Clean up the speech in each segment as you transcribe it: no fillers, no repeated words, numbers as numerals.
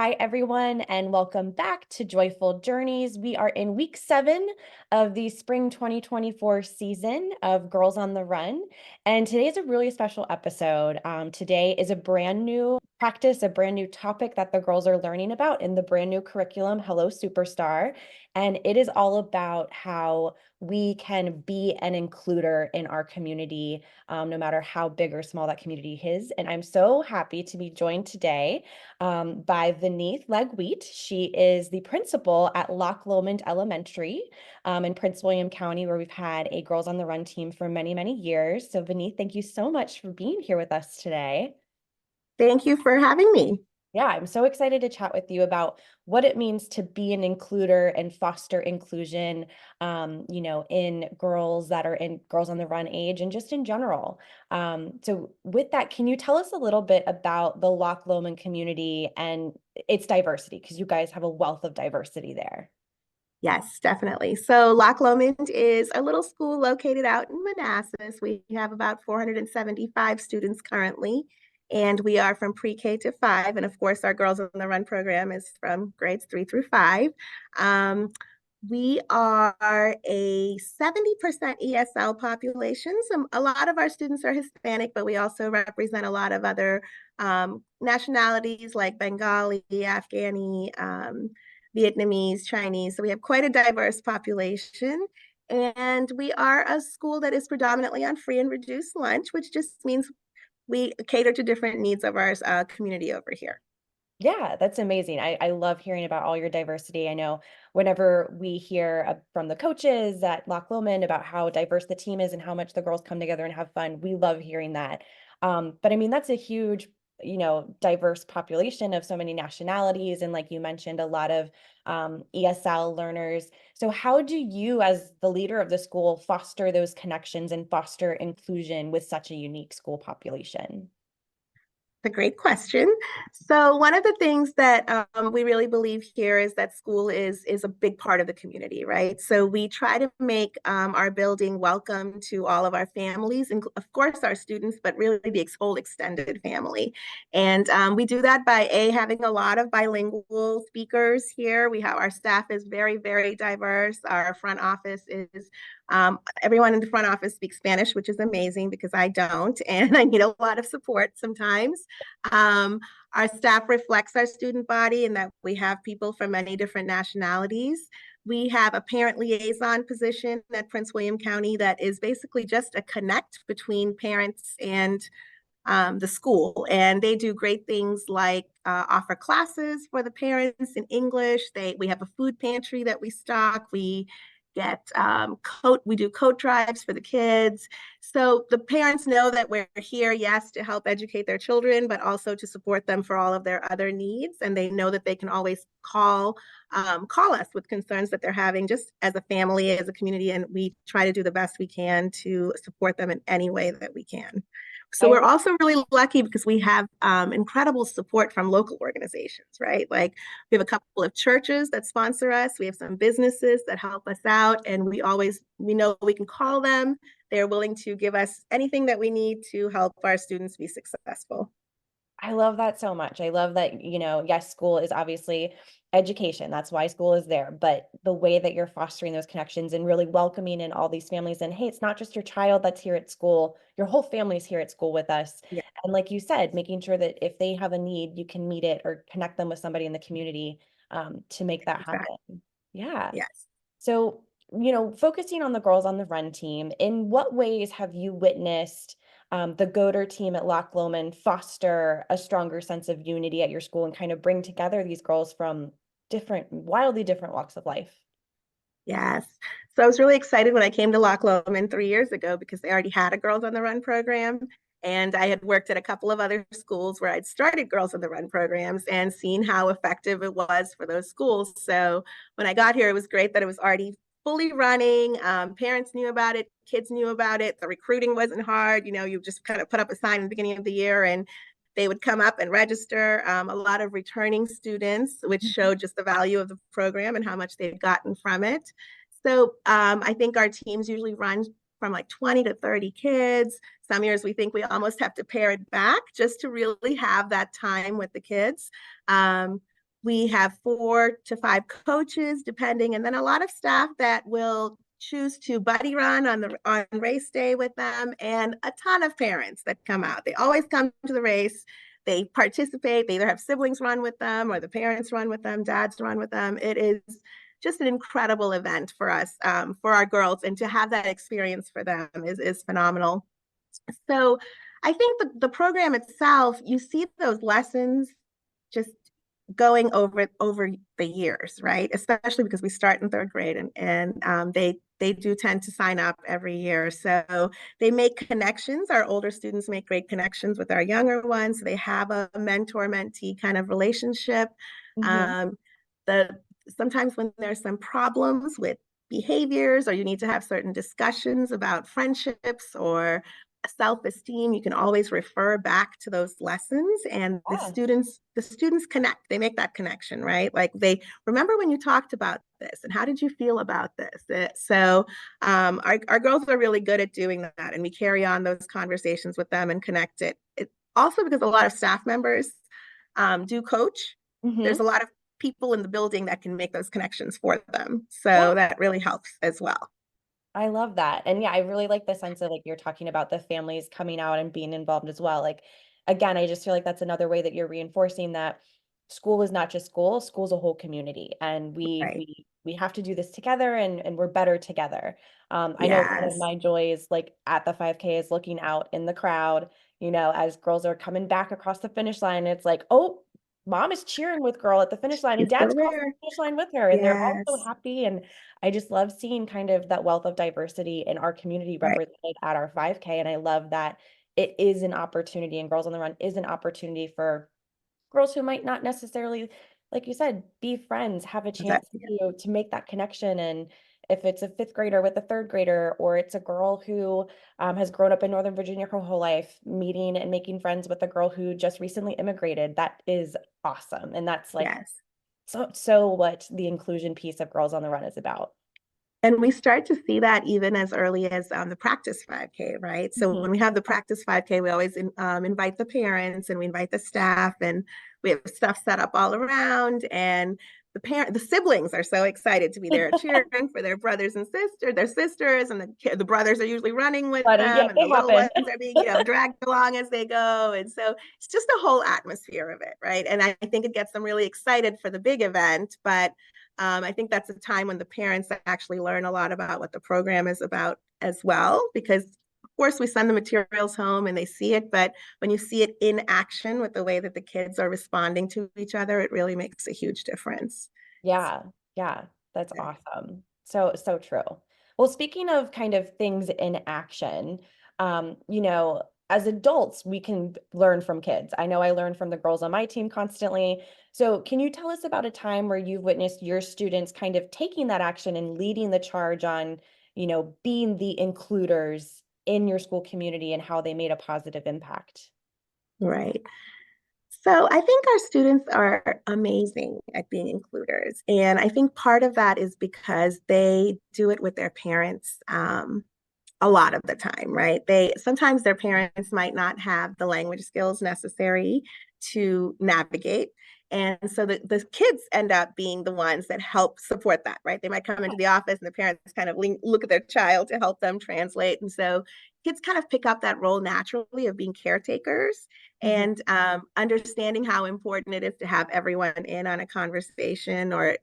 Hi, everyone, and welcome back to Joyful Journeys. We are in week 7 of the spring 2024 season of Girls on the Run. And today is a really special episode. Today is a brand new practice, a brand new topic that the girls are learning about in the brand new curriculum, Hello Superstar. And it is all about how we can be an includer in our community, no matter how big or small that community is. And I'm so happy to be joined today by Vineeth Lagouit. She is the principal at Loch Lomond Elementary in Prince William County, where we've had a Girls on the Run team for many, many years. So Vineeth, thank you so much for being here with us today. Thank you for having me. Yeah, I'm so excited to chat with you about what it means to be an includer and foster inclusion, in girls that are in Girls on the Run age and just in general. So with that, can you tell us a little bit about the Loch Lomond community and its diversity? Because you guys have a wealth of diversity there. Yes, definitely. So Loch Lomond is a little school located out in Manassas. We have about 475 students currently, and we are from pre-K to 5. And of course, our Girls on the Run program is from grades 3 through 5. Um, we are a 70% ESL population. So a lot of our students are Hispanic, but we also represent a lot of other nationalities like Bengali, Afghani, Vietnamese, Chinese. So we have quite a diverse population. And we are a school that is predominantly on free and reduced lunch, which just means we cater to different needs of our community over here. Yeah, that's amazing. I love hearing about all your diversity. I know whenever we hear from the coaches at Loch Lomond about how diverse the team is and how much the girls come together and have fun, we love hearing that. But I mean, that's a huge, diverse population of so many nationalities. And like you mentioned, a lot of ESL learners. So how do you, as the leader of the school, foster those connections and foster inclusion with such a unique school population? A great question. So one of the things that we really believe here is that school is a big part of the community, right? So we try to make our building welcome to all of our families, and of course our students, but really the whole extended family. And we do that by having a lot of bilingual speakers here. We have our staff is very, very diverse. Our front office is everyone in the front office speaks Spanish, which is amazing because I don't, and I need a lot of support sometimes. Um, our staff reflects our student body in that we have people from many different nationalities. We have a parent liaison position at Prince William County that is basically just a connect between parents and the school. And they do great things like offer classes for the parents in English. We have a food pantry that we stock. We get we do coat drives for the kids. So the parents know that we're here, yes, to help educate their children, but also to support them for all of their other needs. And they know that they can always call us with concerns that they're having just as a family, as a community. And we try to do the best we can to support them in any way that we can. So I we're also really lucky because we have incredible support from local organizations, right? Like we have a couple of churches that sponsor us. We have some businesses that help us out, and we know we can call them. They're willing to give us anything that we need to help our students be successful. I love that so much. I love that, yes, school is obviously education. That's why school is there. But the way that you're fostering those connections and really welcoming in all these families, and hey, it's not just your child that's here at school, your whole family's here at school with us. Yeah, And like you said, making sure that if they have a need, you can meet it or connect them with somebody in the community to make that exactly. happen. Yeah. Yes. So, focusing on the Girls on the Run team, in what ways have you witnessed the Goater team at Loch Lomond foster a stronger sense of unity at your school and kind of bring together these girls from wildly different walks of life? Yes. So I was really excited when I came to Loch Lomond 3 years ago because they already had a Girls on the Run program. And I had worked at a couple of other schools where I'd started Girls on the Run programs and seen how effective it was for those schools. So when I got here, it was great that it was already fully running. Parents knew about it, kids knew about it. The recruiting wasn't hard. You just kind of put up a sign in the beginning of the year and they would come up and register. A lot of returning students, which showed just the value of the program and how much they've gotten from it. So I think our teams usually run from like 20 to 30 kids. Some years we think we almost have to pare it back just to really have that time with the kids. We have 4 to 5 coaches, depending, and then a lot of staff that will choose to buddy run on race day with them, and a ton of parents that come out. They always come to the race. They participate. They either have siblings run with them or the parents run with them, dads run with them. It is just an incredible event for us, for our girls, and to have that experience for them is phenomenal. So I think the program itself, you see those lessons just going over the years, right? Especially because we start in 3rd grade, and they do tend to sign up every year. So they make connections. Our older students make great connections with our younger ones. They have a mentor-mentee kind of relationship. Hmm. Um, the Sometimes when there's some problems with behaviors, or you need to have certain discussions about friendships or self-esteem, you can always refer back to those lessons, and Yeah. the students connect. They make that connection, right? Like, they remember when you talked about this, and how did you feel about this? So our girls are really good at doing that, and we carry on those conversations with them and connect it also because a lot of staff members do coach. There's Hmm. a lot of people in the building that can make those connections for them, Yeah. so that really helps as well. I love that. And yeah, I really like the sense of like you're talking about the families coming out and being involved as well. Like again, I just feel like that's another way that you're reinforcing that school is not just school, school's a whole community. And Right. we have to do this together and we're better together. I know one of Yes. my joys like at the 5K is looking out in the crowd, as girls are coming back across the finish line. It's like, oh, mom is cheering with girl at the finish line and She's dad's still crossing there. the finish line with her. And they're all so Yes. happy. And I just love seeing kind of that wealth of diversity in our community Right. represented at our 5K. And I love that it is an opportunity and Girls on the Run is an opportunity for girls who might not necessarily, like you said, be friends, have a chance Yeah. to make that connection. And if it's a 5th grader with a 3rd grader, or it's a girl who has grown up in Northern Virginia her whole life, meeting and making friends with a girl who just recently immigrated, that is awesome. And that's like Yes. so what the inclusion piece of Girls on the Run is about. And we start to see that even as early as the practice 5K, right? So Mhm. when we have the practice 5K, we always invite the parents, and we invite the staff, and we have stuff set up all around. And the siblings are so excited to be there cheering for their brothers and their sisters, and the brothers are usually running with Funny. Yeah, them, and they the hop little in. ones are being, dragged along as they go. And so it's just a whole atmosphere of it, right? And I think it gets them really excited for the big event, but I think that's a time when the parents actually learn a lot about what the program is about as well, because of course we send the materials home and they see it, but when you see it in action with the way that the kids are responding to each other, it really makes a huge difference. Yeah, yeah, that's awesome. So true. Well, speaking of kind of things in action, as adults, we can learn from kids. I know I learn from the girls on my team constantly. So, can you tell us about a time where you've witnessed your students kind of taking that action and leading the charge on, being the includers in your school community and how they made a positive impact? Right. So I think our students are amazing at being includers. And I think part of that is because they do it with their parents. A lot of the time, right? They sometimes their parents might not have the language skills necessary to navigate. And so the kids end up being the ones that help support that, right? They might come into the office and the parents kind of look at their child to help them translate. And so kids kind of pick up that role naturally of being caretakers, Mhm. and understanding how important it is to have everyone in on a conversation, or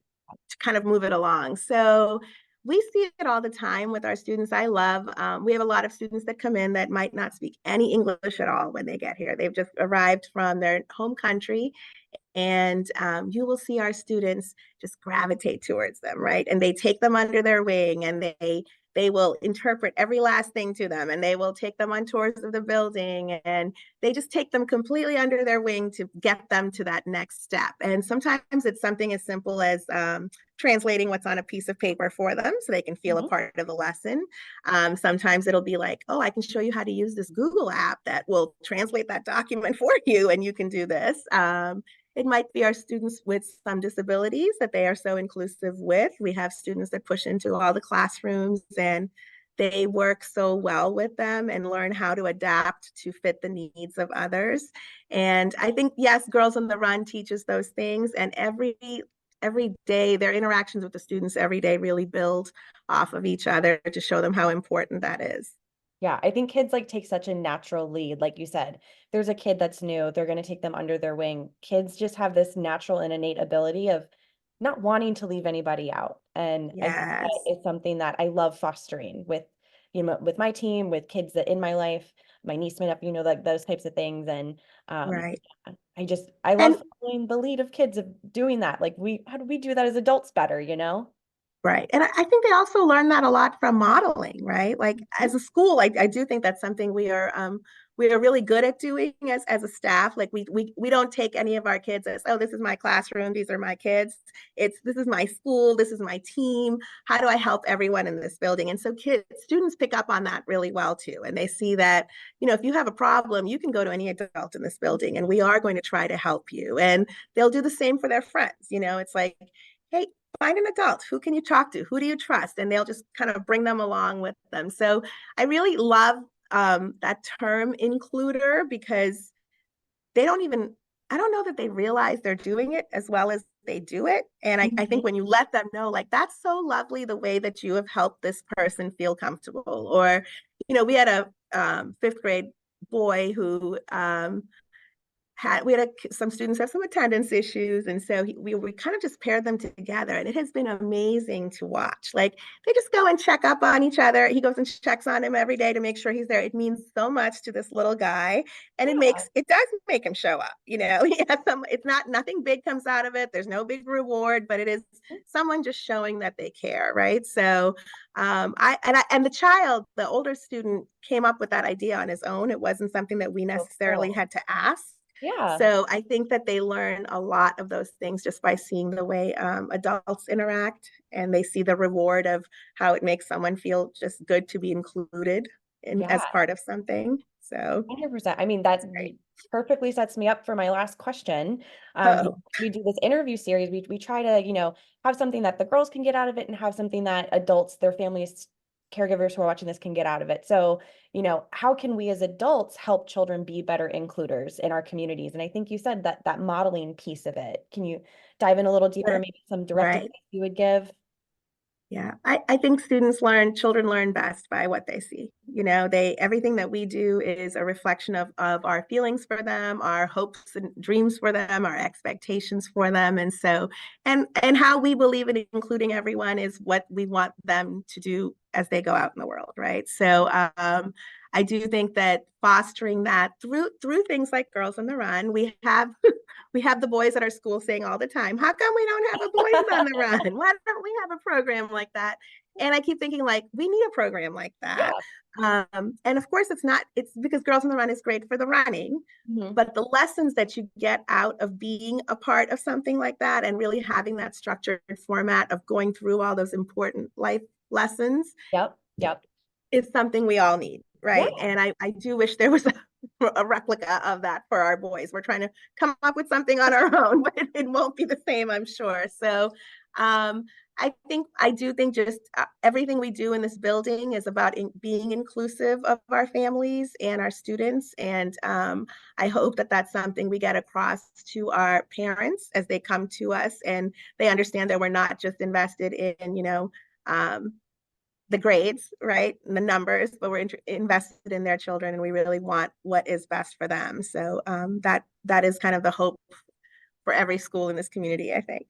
to kind of move it along. So we see it all the time with our students. We have a lot of students that come in that might not speak any English at all when they get here. They've just arrived from their home country, and you will see our students just gravitate towards them, right? And they take them under their wing, and they will interpret every last thing to them, and they will take them on tours of the building, and they just take them completely under their wing to get them to that next step. And sometimes it's something as simple as translating what's on a piece of paper for them so they can feel a Mhm. part of the lesson. Sometimes it'll be like, oh, I can show you how to use this Google app that will translate that document for you, and you can do this. It might be our students with some disabilities that they are so inclusive with. We have students that push into all the classrooms, and they work so well with them and learn how to adapt to fit the needs of others. And I think, yes, Girls on the Run teaches those things. And every day, their interactions with the students every day really build off of each other to show them how important that is. Yeah, I think kids like take such a natural lead. Like you said, there's a kid that's new, they're going to take them under their wing. Kids just have this natural and innate ability of not wanting to leave anybody out. And I think that Yes, is something that I love fostering with, with my team, with kids that in my life, my niece, my nephew, like those types of things. And right. I And love following the lead of kids of doing that. Like how do we do that as adults better, right. And I think they also learn that a lot from modeling, right? Like Mhm. as a school, I do think that's something we are really good at doing as a staff. Like we don't take any of our kids as, oh, this is my classroom, these are my kids. It's this is my school, this is my team. How do I help everyone in this building? And so students pick up on that really well too. And they see that, if you have a problem, you can go to any adult in this building and we are going to try to help you. And they'll do the same for their friends. It's like, hey, find an adult. Who can you talk to? Who do you trust? And they'll just kind of bring them along with them. So I really love that term includer because they don't even, I don't know that they realize they're doing it as well as they do it. And I Mhm. think when you let them know, like, that's so lovely the way that you have helped this person feel comfortable. Or, we had a fifth grade boy who we had some students have some attendance issues, and so we kind of just paired them together, and it has been amazing to watch. Like they just go and check up on each other. He goes and checks on him every day to make sure he's there. It means so much to this little guy, and Yeah. it does make him show up. It's not nothing big comes out of it. There's no big reward, but it is someone just showing that they care, right? So and the child, the older student, came up with that idea on his own. It wasn't something that we So necessarily cool. had to ask. Yeah. So I think that they learn a lot of those things just by seeing the way adults interact, and they see the reward of how it makes someone feel just good to be included in Yeah. as part of something. So 100%. I mean, it's great. perfectly sets me up for my last question. Because Oh, we do this interview series, we try to, have something that the girls can get out of it and have something that adults, their families, caregivers who are watching this can get out of it. So, how can we as adults help children be better includers in our communities? And I think you said that modeling piece of it. Can you dive in a little deeper, but maybe some direct advice right. you would give? Yeah, I think children learn best by what they see. Everything that we do is a reflection of our feelings for them, our hopes and dreams for them, our expectations for them. And so, and how we believe in including everyone is what we want them to do as they go out in the world, right? So, I do think that fostering that through things like Girls on the Run, we have the boys at our school saying all the time, how come we don't have a boys on the run? Why don't we have a program like that? And I keep thinking, like, we need a program like that. Yeah. And of course it's because Girls on the Run is great for the running, Mhm. but the lessons that you get out of being a part of something like that and really having that structured format of going through all those important life lessons Yep. Yep. is something we all need, Yeah. right? And I do wish there was a replica of that for our boys. We're trying to come up with something on our own, but it won't be the same, I'm sure. So um, I do think just everything we do in this building is about being inclusive of our families and our students. And I hope that that's something we get across to our parents as they come to us and they understand that we're not just invested in, um, the grades, right? And the numbers, but we're invested in their children and we really want what is best for them. So that is kind of the hope for every school in this community, I think.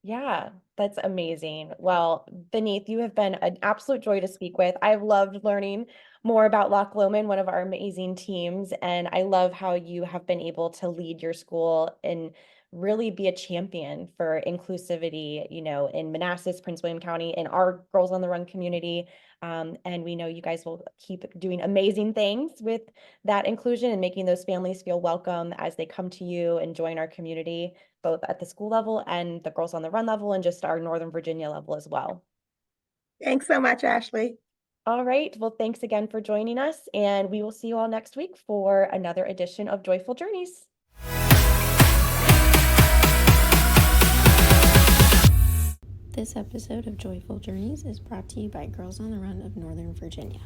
Yeah, that's amazing. Well, Vineeth, you have been an absolute joy to speak with. I've loved learning more about Loch Lomond, one of our amazing teams, and I love how you have been able to lead your school and really be a champion for inclusivity, in Manassas, Prince William County, in our Girls on the Run community. And we know you guys will keep doing amazing things with that inclusion and making those families feel welcome as they come to you and join our community both at the school level and the Girls on the Run level and just our Northern Virginia level as well. Thanks so much, Ashley. All right. Well, thanks again for joining us, and we will see you all next week for another edition of Joyful Journeys. This episode of Joyful Journeys is brought to you by Girls on the Run of Northern Virginia.